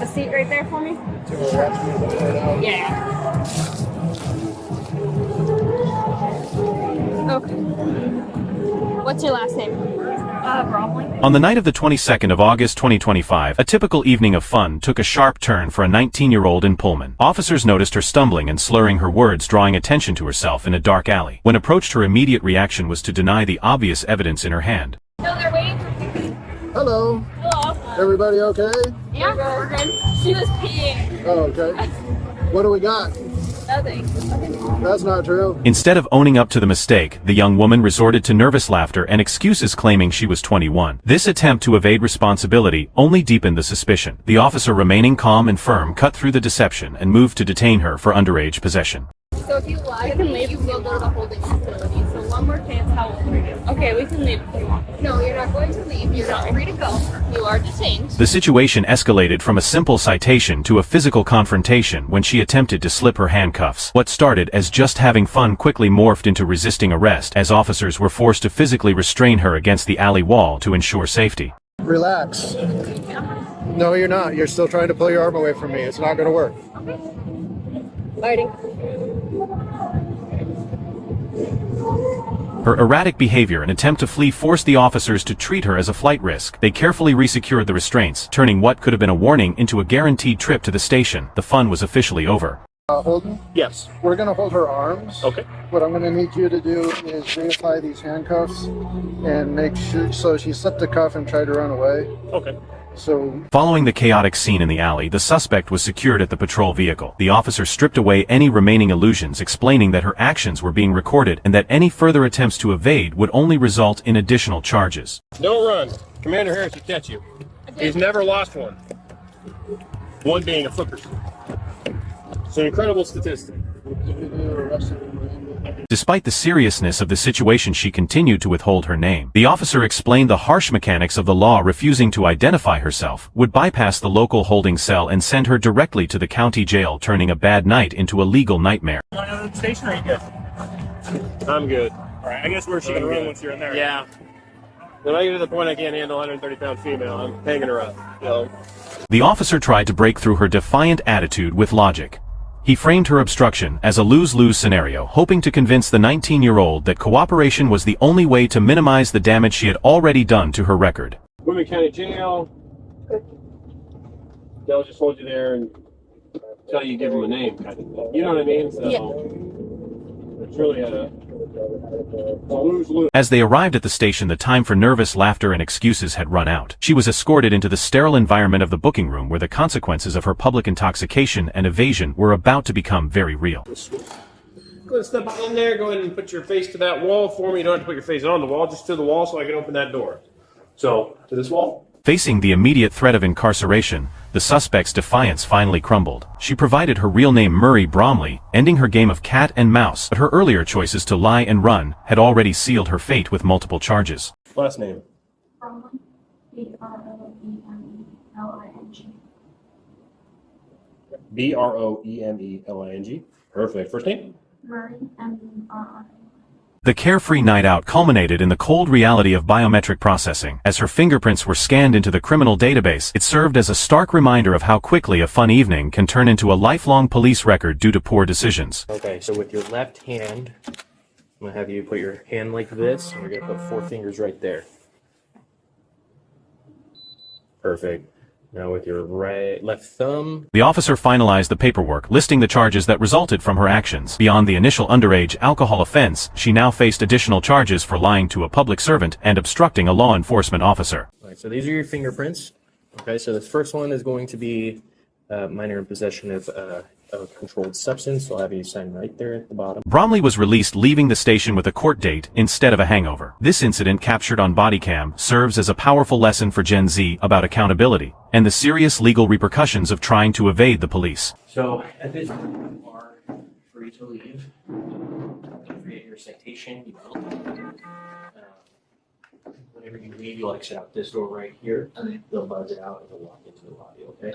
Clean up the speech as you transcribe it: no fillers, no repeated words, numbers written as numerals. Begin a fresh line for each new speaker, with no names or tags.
grab a seat right there for me? Yeah. Okay. What's your last name? Bromley.
On the night of the 22nd of August 2025, a typical evening of fun took a sharp turn for a 19-year-old in Pullman. Officers noticed her stumbling and slurring her words, drawing attention to herself in a dark alley. When approached, her immediate reaction was to deny the obvious evidence in her hand.
No, they're waiting for me.
Hello.
Hello.
Everybody okay?
Yeah, we're good. She was peeing.
Oh, okay. What do we got?
Nothing.
That's not true.
Instead of owning up to the mistake, the young woman resorted to nervous laughter and excuses, claiming she was 21. This attempt to evade responsibility only deepened the suspicion. The officer, remaining calm and firm, cut through the deception and moved to detain her for underage possession.
So if you lie to me, you will go to the holding facility. So one more chance, how old are you? Okay, we can leave if you want. No, you're not going to leave. You're not free to go. You are detained.
The situation escalated from a simple citation to a physical confrontation when she attempted to slip her handcuffs. What started as just having fun quickly morphed into resisting arrest, as officers were forced to physically restrain her against the alley wall to ensure safety.
Relax. No, you're not. You're still trying to pull your arm away from me. It's not going to work.
Fighting.
Her erratic behavior and attempt to flee forced the officers to treat her as a flight risk. They carefully resecured the restraints, turning what could have been a warning into a guaranteed trip to the station. The fun was officially over.
Holden?
Yes.
We're going to hold her arms.
Okay.
What I'm going to need you to do is reapply these handcuffs and make sure, so she slipped the cuff and tried to run away.
Okay.
So,
Following the chaotic scene in the alley, the suspect was secured at the patrol vehicle. The officer stripped away any remaining illusions, explaining that her actions were being recorded and that any further attempts to evade would only result in additional charges.
Don't run. Commander Harris will catch you. He's never lost one. One being a flipper. It's an incredible statistic.
Despite the seriousness of the situation, she continued to withhold her name. The officer explained the harsh mechanics of the law, refusing to identify herself would bypass the local holding cell and send her directly to the county jail, turning a bad night into a legal nightmare.
You want to go to the station or are you good? I'm good. All right, I guess where's she going to run once you're in there? Yeah. When I get to the point I can't handle a 130-pound female, I'm hanging her up. You know?
The officer tried to break through her defiant attitude with logic. He framed her obstruction as a lose-lose scenario, hoping to convince the 19-year-old that cooperation was the only way to minimize the damage she had already done to her record.
Women County Jail. They'll just hold you there and tell you, give them a name, kind of thing. You know what I mean? So it's really a lose-lose.
As they arrived at the station, the time for nervous laughter and excuses had run out. She was escorted into the sterile environment of the booking room, where the consequences of her public intoxication and evasion were about to become very real.
Go ahead and step in there. Go ahead and put your face to that wall for me. You don't have to put your face on the wall, just to the wall so I can open that door. So, to this wall.
Facing the immediate threat of incarceration, the suspect's defiance finally crumbled. She provided her real name, Murray Bromley, ending her game of cat and mouse, but her earlier choices to lie and run had already sealed her fate with multiple charges.
Last name.
Bromley, B-R-O-E-M-E-L-I-N-G.
B-R-O-E-M-E-L-I-N-G. Perfect. First name?
Murray, M-U-R-R-A.
The carefree night out culminated in the cold reality of biometric processing. As her fingerprints were scanned into the criminal database, it served as a stark reminder of how quickly a fun evening can turn into a lifelong police record due to poor decisions.
Okay, so with your left hand, I'm going to have you put your hand like this, and you're going to put 4 fingers right there. Perfect. Now with your left thumb.
The officer finalized the paperwork, listing the charges that resulted from her actions. Beyond the initial underage alcohol offense, she now faced additional charges for lying to a public servant and obstructing a law enforcement officer.
All right, so these are your fingerprints. Okay, so this first one is going to be minor in possession of a controlled substance. So I'll have you sign right there at the bottom.
Bromley was released, leaving the station with a court date instead of a hangover. This incident, captured on body cam, serves as a powerful lesson for Gen Z about accountability and the serious legal repercussions of trying to evade the police.
So at this point, you are free to leave. Don't forget your citation. You will. Whenever you leave, you'll exit out this door right here. They'll buzz it out and you'll walk into the lobby, okay?